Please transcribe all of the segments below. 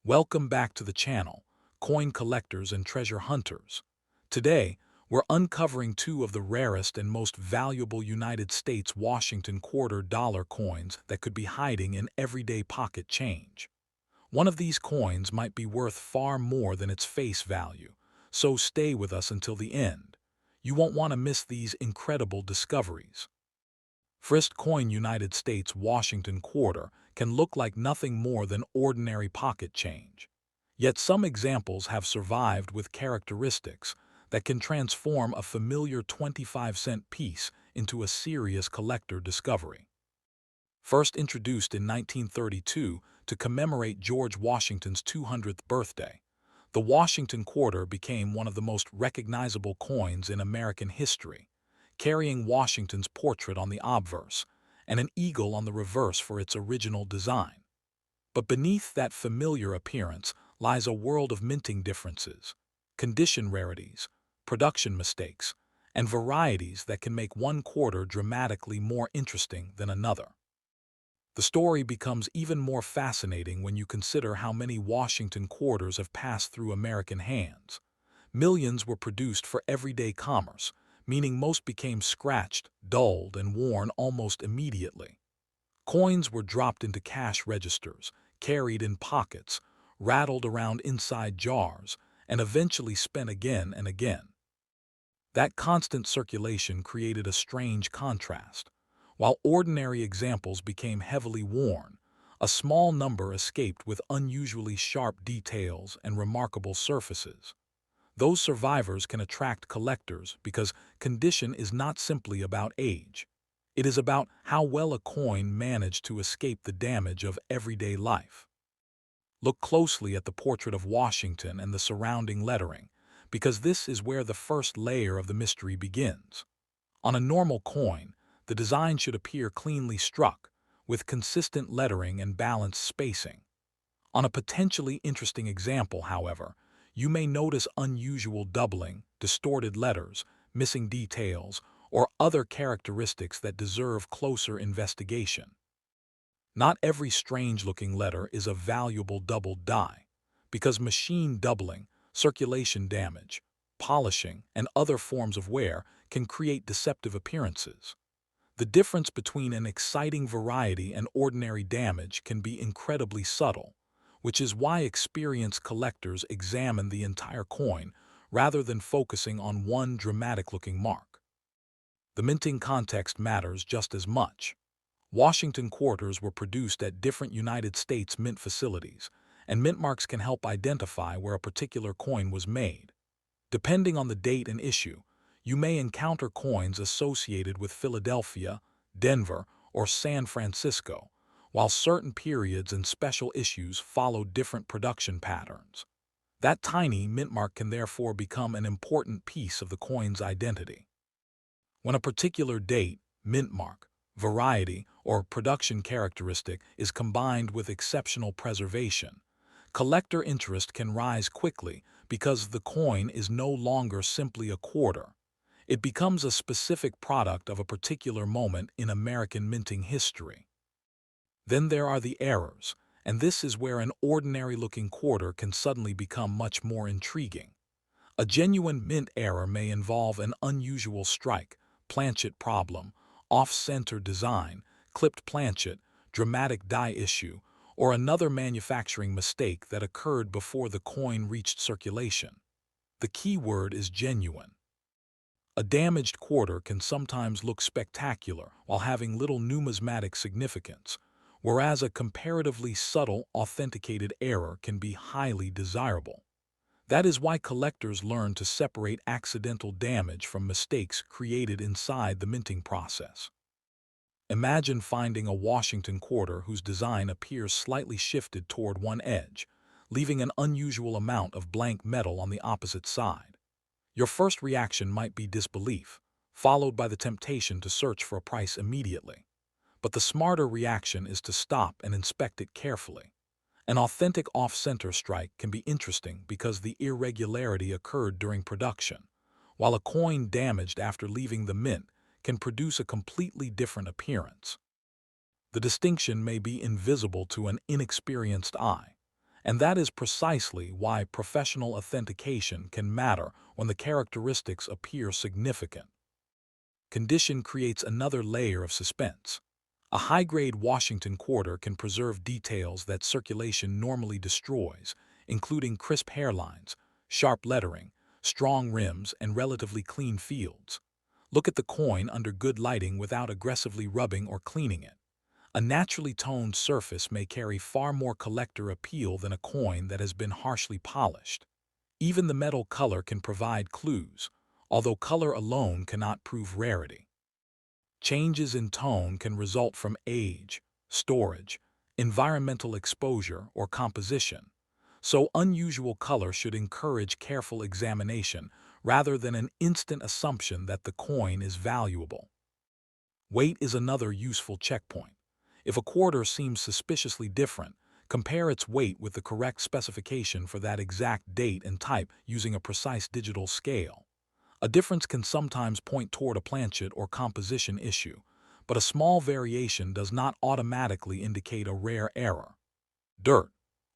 Welcome back to the channel, coin collectors and treasure hunters. Today, we're uncovering two of the rarest and most valuable United States Washington quarter dollar coins that could be hiding in everyday pocket change. One of these coins might be worth far more than its face value, so stay with us until the end. You won't want to miss these incredible discoveries. First coin United States Washington quarter can look like nothing more than ordinary pocket change. Yet some examples have survived with characteristics that can transform a familiar 25-cent piece into a serious collector discovery. First introduced in 1932 to commemorate George Washington's 200th birthday, the Washington quarter became one of the most recognizable coins in American history, carrying Washington's portrait on the obverse and an eagle on the reverse for its original design. But beneath that familiar appearance lies a world of minting differences, condition rarities, production mistakes, and varieties that can make one quarter dramatically more interesting than another. The story becomes even more fascinating when you consider how many Washington quarters have passed through American hands. Millions were produced for everyday commerce, meaning most became scratched, dulled, and worn almost immediately. Coins were dropped into cash registers, carried in pockets, rattled around inside jars, and eventually spent again and again. That constant circulation created a strange contrast. While ordinary examples became heavily worn, a small number escaped with unusually sharp details and remarkable surfaces. Those survivors can attract collectors because condition is not simply about age. It is about how well a coin managed to escape the damage of everyday life. Look closely at the portrait of Washington and the surrounding lettering, because this is where the first layer of the mystery begins. On a normal coin, the design should appear cleanly struck, with consistent lettering and balanced spacing. On a potentially interesting example, however, you may notice unusual doubling, distorted letters, missing details, or other characteristics that deserve closer investigation. Not every strange-looking letter is a valuable doubled die, because machine doubling, circulation damage, polishing, and other forms of wear can create deceptive appearances. The difference between an exciting variety and ordinary damage can be incredibly subtle, which is why experienced collectors examine the entire coin rather than focusing on one dramatic-looking mark. The minting context matters just as much. Washington quarters were produced at different United States mint facilities, and mint marks can help identify where a particular coin was made. Depending on the date and issue, you may encounter coins associated with Philadelphia, Denver, or San Francisco, while certain periods and special issues follow different production patterns. That tiny mint mark can therefore become an important piece of the coin's identity. When a particular date, mint mark, variety, or production characteristic is combined with exceptional preservation, collector interest can rise quickly because the coin is no longer simply a quarter. It becomes a specific product of a particular moment in American minting history. Then there are the errors, and this is where an ordinary-looking quarter can suddenly become much more intriguing. A genuine mint error may involve an unusual strike, planchet problem, off-center design, clipped planchet, dramatic die issue, or another manufacturing mistake that occurred before the coin reached circulation. The key word is genuine. A damaged quarter can sometimes look spectacular while having little numismatic significance, whereas a comparatively subtle, authenticated error can be highly desirable. That is why collectors learn to separate accidental damage from mistakes created inside the minting process. Imagine finding a Washington quarter whose design appears slightly shifted toward one edge, leaving an unusual amount of blank metal on the opposite side. Your first reaction might be disbelief, followed by the temptation to search for a price immediately. But the smarter reaction is to stop and inspect it carefully. An authentic off-center strike can be interesting because the irregularity occurred during production, while a coin damaged after leaving the mint can produce a completely different appearance. The distinction may be invisible to an inexperienced eye, And that is precisely why professional authentication can matter when the characteristics appear significant. Condition creates another layer of suspense. A high-grade Washington quarter can preserve details that circulation normally destroys, including crisp hairlines, sharp lettering, strong rims, and relatively clean fields. Look at the coin under good lighting without aggressively rubbing or cleaning it. A naturally toned surface may carry far more collector appeal than a coin that has been harshly polished. Even the metal color can provide clues, although color alone cannot prove rarity. Changes in tone can result from age, storage, environmental exposure, or composition, so unusual color should encourage careful examination rather than an instant assumption that the coin is valuable. Weight is another useful checkpoint. If a quarter seems suspiciously different, compare its weight with the correct specification for that exact date and type using a precise digital scale. A difference can sometimes point toward a planchet or composition issue, but a small variation does not automatically indicate a rare error. Dirt,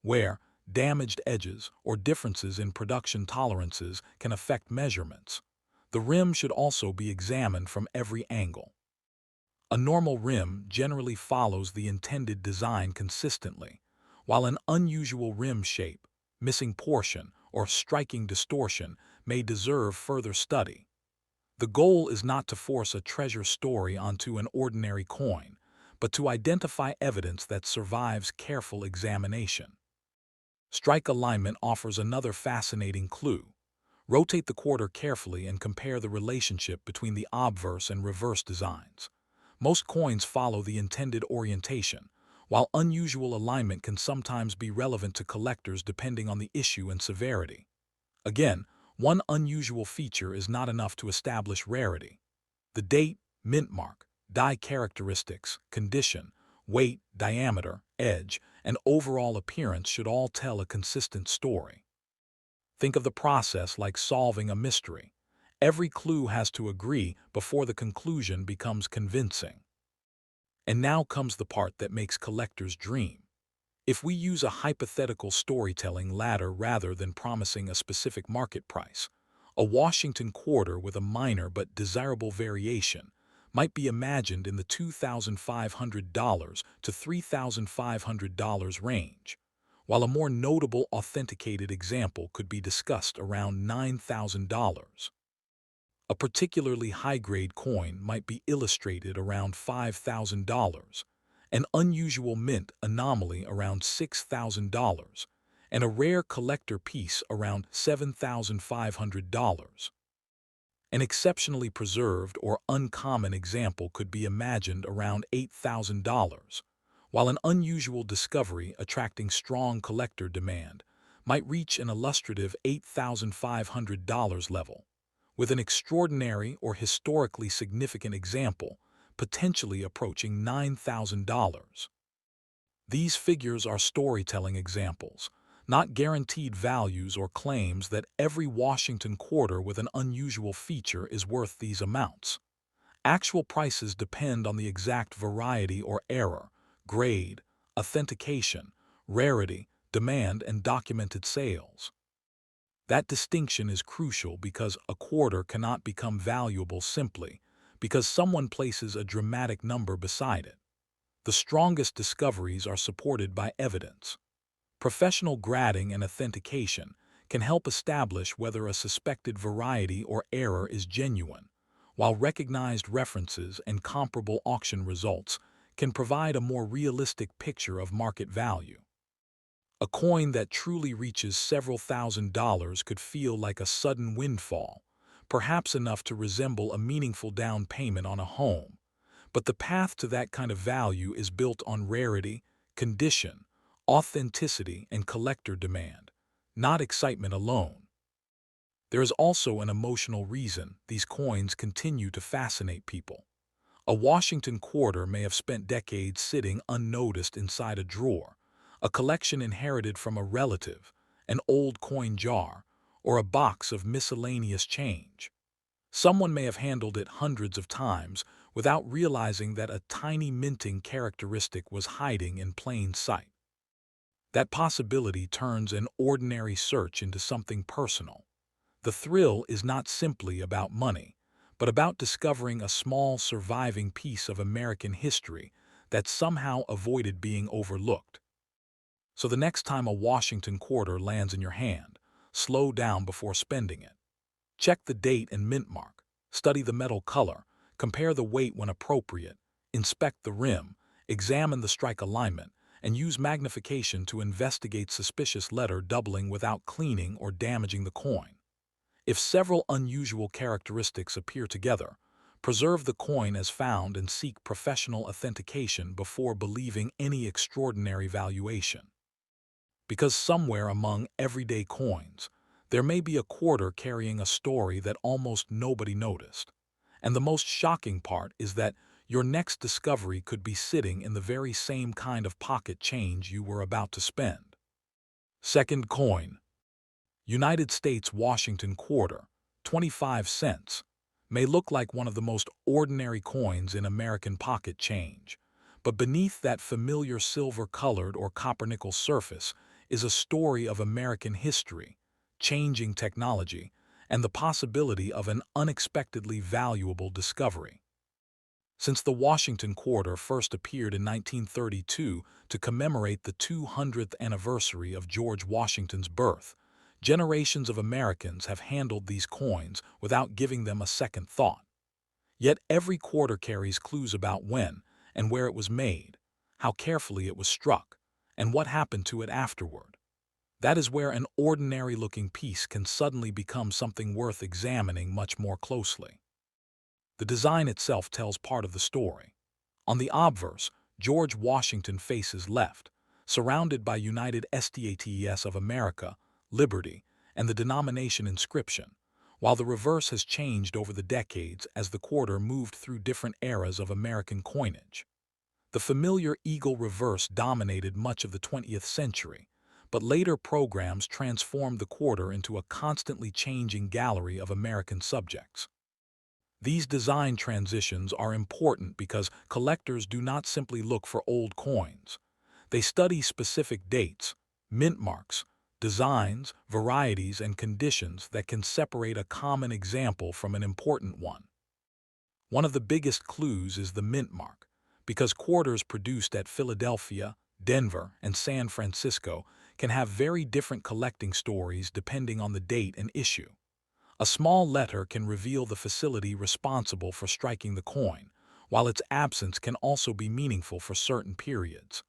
wear, damaged edges, or differences in production tolerances can affect measurements. The rim should also be examined from every angle. A normal rim generally follows the intended design consistently, while an unusual rim shape, missing portion, or striking distortion may deserve further study. The goal is not to force a treasure story onto an ordinary coin, but to identify evidence that survives careful examination. Strike alignment offers another fascinating clue. Rotate the quarter carefully and compare the relationship between the obverse and reverse designs. Most coins follow the intended orientation, while unusual alignment can sometimes be relevant to collectors depending on the issue and severity. Again, one unusual feature is not enough to establish rarity. The date, mint mark, die characteristics, condition, weight, diameter, edge, and overall appearance should all tell a consistent story. Think of the process like solving a mystery. Every clue has to agree before the conclusion becomes convincing. And now comes the part that makes collectors dream. If we use a hypothetical storytelling ladder rather than promising a specific market price, a Washington quarter with a minor but desirable variation might be imagined in the $2,500 to $3,500 range, while a more notable authenticated example could be discussed around $9,000. A particularly high-grade coin might be illustrated around $5,000, an unusual mint anomaly around $6,000, and a rare collector piece around $7,500. An exceptionally preserved or uncommon example could be imagined around $8,000, while an unusual discovery attracting strong collector demand might reach an illustrative $8,500 level, with an extraordinary or historically significant example potentially approaching $9,000. These figures are storytelling examples, not guaranteed values or claims that every Washington quarter with an unusual feature is worth these amounts. Actual prices depend on the exact variety or error, grade, authentication, rarity, demand, and documented sales. That distinction is crucial because a quarter cannot become valuable simply because someone places a dramatic number beside it. The strongest discoveries are supported by evidence. Professional grading and authentication can help establish whether a suspected variety or error is genuine, while recognized references and comparable auction results can provide a more realistic picture of market value. A coin that truly reaches several $1,000s could feel like a sudden windfall, perhaps enough to resemble a meaningful down payment on a home. But the path to that kind of value is built on rarity, condition, authenticity, and collector demand, not excitement alone. There is also an emotional reason these coins continue to fascinate people. A Washington quarter may have spent decades sitting unnoticed inside a drawer, a collection inherited from a relative, an old coin jar, or a box of miscellaneous change. Someone may have handled it hundreds of times without realizing that a tiny minting characteristic was hiding in plain sight. That possibility turns an ordinary search into something personal. The thrill is not simply about money, but about discovering a small surviving piece of American history that somehow avoided being overlooked. So the next time a Washington quarter lands in your hand, slow down before spending it. Check the date and mint mark, study the metal color, compare the weight when appropriate, inspect the rim, examine the strike alignment, and use magnification to investigate suspicious letter doubling without cleaning or damaging the coin. If several unusual characteristics appear together, preserve the coin as found and seek professional authentication before believing any extraordinary valuation. Because somewhere among everyday coins, there may be a quarter carrying a story that almost nobody noticed. And the most shocking part is that your next discovery could be sitting in the very same kind of pocket change you were about to spend. Second coin. United States Washington quarter, 25 cents, may look like one of the most ordinary coins in American pocket change, but beneath that familiar silver-colored or copper-nickel surface is a story of American history, changing technology, and the possibility of an unexpectedly valuable discovery. Since the Washington quarter first appeared in 1932 to commemorate the 200th anniversary of George Washington's birth, generations of Americans have handled these coins without giving them a second thought. Yet every quarter carries clues about when and where it was made, how carefully it was struck, and what happened to it afterward. That is where an ordinary-looking piece can suddenly become something worth examining much more closely. The design itself tells part of the story. On the obverse, George Washington faces left, surrounded by United States of America, Liberty, and the denomination inscription, while the reverse has changed over the decades as the quarter moved through different eras of American coinage. The familiar eagle reverse dominated much of the 20th century, but later programs transformed the quarter into a constantly changing gallery of American subjects. These design transitions are important because collectors do not simply look for old coins. They study specific dates, mint marks, designs, varieties, and conditions that can separate a common example from an important one. One of the biggest clues is the mint mark, because quarters produced at Philadelphia, Denver, and San Francisco can have very different collecting stories depending on the date and issue. A small letter can reveal the facility responsible for striking the coin, while its absence can also be meaningful for certain periods.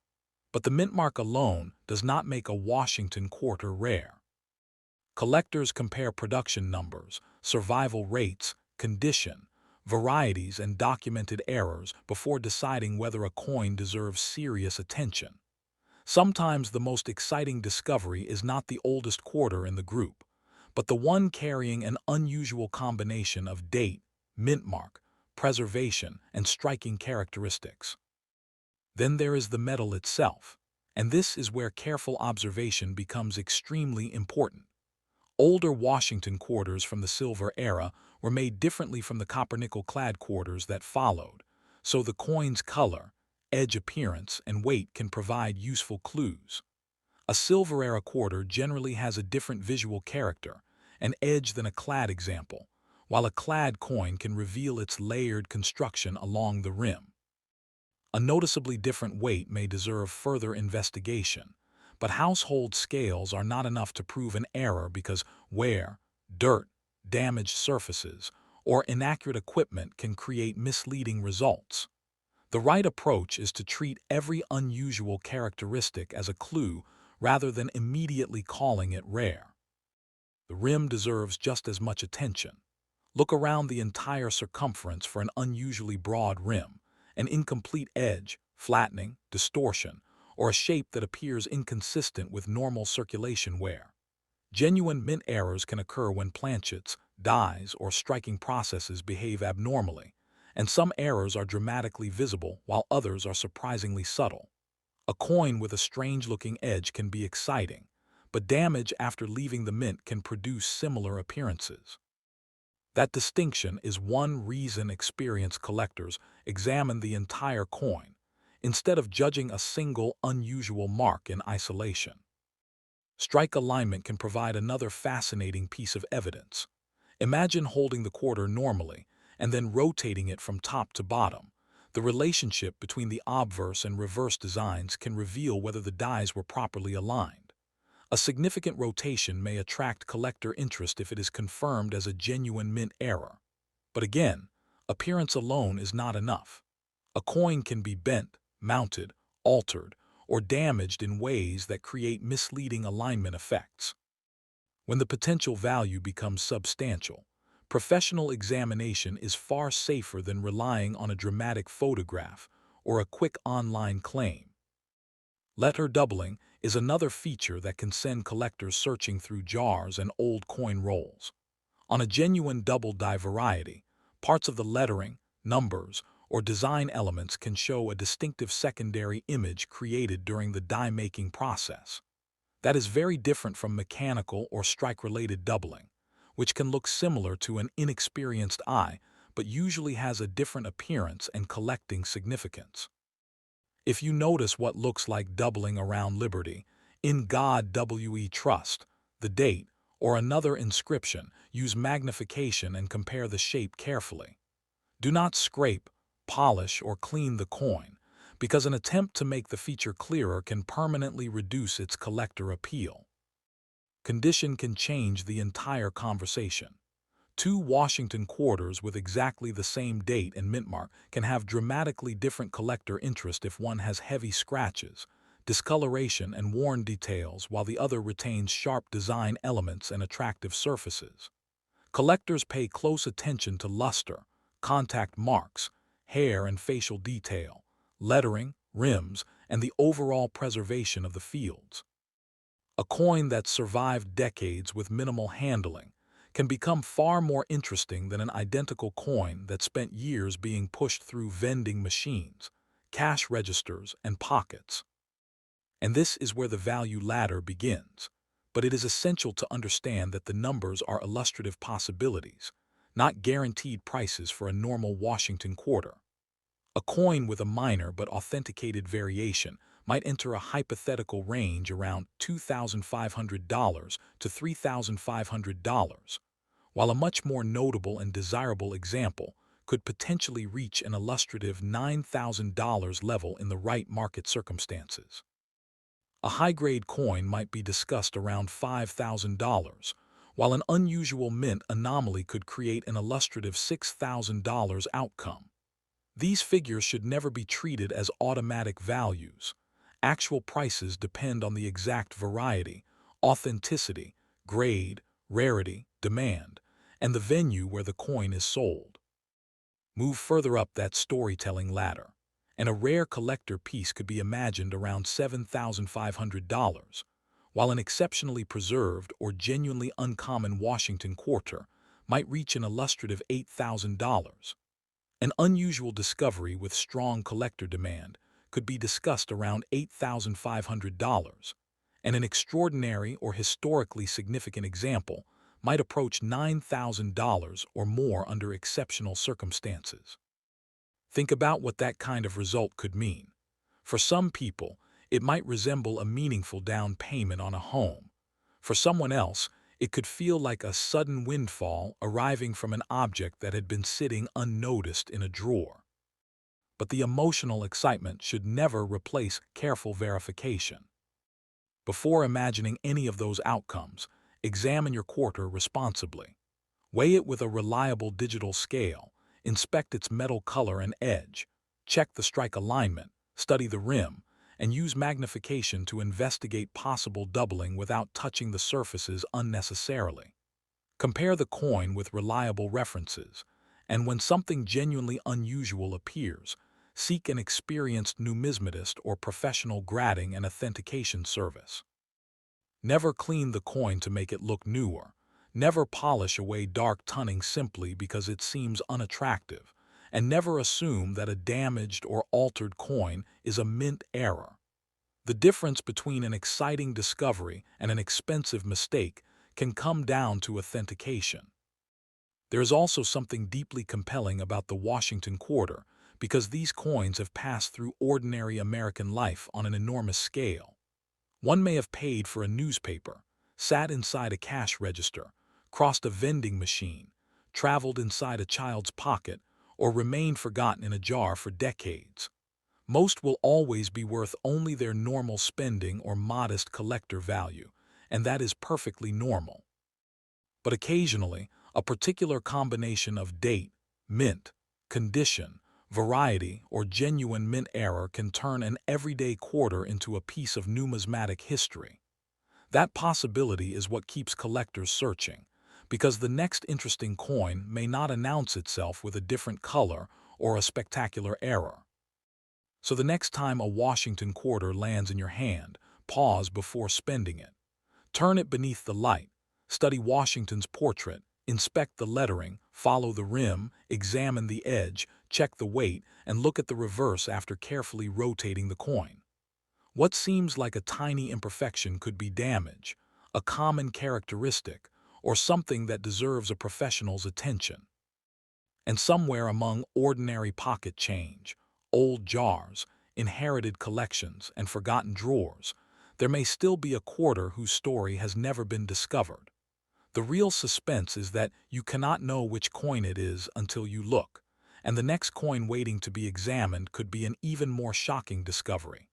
But the mint mark alone does not make a Washington quarter rare. Collectors compare production numbers, survival rates, condition, varieties, and documented errors before deciding whether a coin deserves serious attention. Sometimes the most exciting discovery is not the oldest quarter in the group, but the one carrying an unusual combination of date, mint mark, preservation, and striking characteristics. Then there is the metal itself, and this is where careful observation becomes extremely important. Older Washington quarters from the silver era were made differently from the copper-nickel-clad quarters that followed, so the coin's color, edge appearance, and weight can provide useful clues. A silver-era quarter generally has a different visual character, an edge than a clad example, while a clad coin can reveal its layered construction along the rim. A noticeably different weight may deserve further investigation, but household scales are not enough to prove an error because wear, dirt, damaged surfaces, or inaccurate equipment can create misleading results. The right approach is to treat every unusual characteristic as a clue rather than immediately calling it rare. The rim deserves just as much attention. Look around the entire circumference for an unusually broad rim, an incomplete edge, flattening, distortion, or a shape that appears inconsistent with normal circulation wear. Genuine mint errors can occur when planchets, dies, or striking processes behave abnormally, and some errors are dramatically visible while others are surprisingly subtle. A coin with a strange-looking edge can be exciting, but damage after leaving the mint can produce similar appearances. That distinction is one reason experienced collectors examine the entire coin. instead of judging a single unusual mark in isolation. Strike alignment can provide another fascinating piece of evidence. Imagine holding the quarter normally and then rotating it from top to bottom. The relationship between the obverse and reverse designs can reveal whether the dies were properly aligned. A significant rotation may attract collector interest if it is confirmed as a genuine mint error. But again, appearance alone is not enough. A coin can be bent, mounted, altered, or damaged in ways that create misleading alignment effects. When the potential value becomes substantial, professional examination is far safer than relying on a dramatic photograph or a quick online claim. Letter doubling is another feature that can send collectors searching through jars and old coin rolls. On a genuine double die variety, parts of the lettering, numbers, or design elements can show a distinctive secondary image created during the die-making process. That is very different from mechanical or strike-related doubling, which can look similar to an inexperienced eye but usually has a different appearance and collecting significance. If you notice what looks like doubling around Liberty, "In God We Trust," the date, or another inscription, use magnification and compare the shape carefully. Do not scrape, polish, or clean the coin, because an attempt to make the feature clearer can permanently reduce its collector appeal. Condition can change the entire conversation. Two Washington quarters with exactly the same date and mint mark can have dramatically different collector interest if one has heavy scratches, discoloration, and worn details, while the other retains sharp design elements and attractive surfaces. Collectors pay close attention to luster, contact marks, hair and facial detail, lettering, rims, and the overall preservation of the fields. A coin that survived decades with minimal handling can become far more interesting than an identical coin that spent years being pushed through vending machines, cash registers, and pockets. And this is where the value ladder begins. But it is essential to understand that the numbers are illustrative possibilities, not guaranteed prices for a normal Washington quarter. A coin with a minor but authenticated variation might enter a hypothetical range around $2,500 to $3,500, while a much more notable and desirable example could potentially reach an illustrative $9,000 level in the right market circumstances. A high-grade coin might be discussed around $5,000, while an unusual mint anomaly could create an illustrative $6,000 outcome. These figures should never be treated as automatic values. Actual prices depend on the exact variety, authenticity, grade, rarity, demand, and the venue where the coin is sold. Move further up that storytelling ladder, and a rare collector piece could be imagined around $7,500, while an exceptionally preserved or genuinely uncommon Washington quarter might reach an illustrative $8,000. An unusual discovery with strong collector demand could be discussed around $8,500, and an extraordinary or historically significant example might approach $9,000 or more under exceptional circumstances. Think about what that kind of result could mean. For some people, it might resemble a meaningful down payment on a home. For someone else, it could feel like a sudden windfall arriving from an object that had been sitting unnoticed in a drawer. But the emotional excitement should never replace careful verification. Before imagining any of those outcomes, examine your quarter responsibly. Weigh it with a reliable digital scale, inspect its metal color and edge, check the strike alignment, study the rim, and use magnification to investigate possible doubling without touching the surfaces unnecessarily. Compare the coin with reliable references, and when something genuinely unusual appears, seek an experienced numismatist or professional grading and authentication service. Never clean the coin to make it look newer. Never polish away dark tunning simply because it seems unattractive, and never assume that a damaged or altered coin is a mint error. The difference between an exciting discovery and an expensive mistake can come down to authentication. There is also something deeply compelling about the Washington quarter because these coins have passed through ordinary American life on an enormous scale. One may have paid for a newspaper, sat inside a cash register, crossed a vending machine, traveled inside a child's pocket, or remained forgotten in a jar for decades. Most will always be worth only their normal spending or modest collector value, and that is perfectly normal. But occasionally, a particular combination of date, mint, condition, variety, or genuine mint error can turn an everyday quarter into a piece of numismatic history. That possibility is what keeps collectors searching, because the next interesting coin may not announce itself with a different color or a spectacular error. So the next time a Washington quarter lands in your hand, pause before spending it. Turn it beneath the light, study Washington's portrait, inspect the lettering, follow the rim, examine the edge, check the weight, and look at the reverse after carefully rotating the coin. What seems like a tiny imperfection could be damage, a common characteristic, or something that deserves a professional's attention. And somewhere among ordinary pocket change, old jars, inherited collections, and forgotten drawers, there may still be a quarter whose story has never been discovered. The real suspense is that you cannot know which coin it is until you look, and the next coin waiting to be examined could be an even more shocking discovery.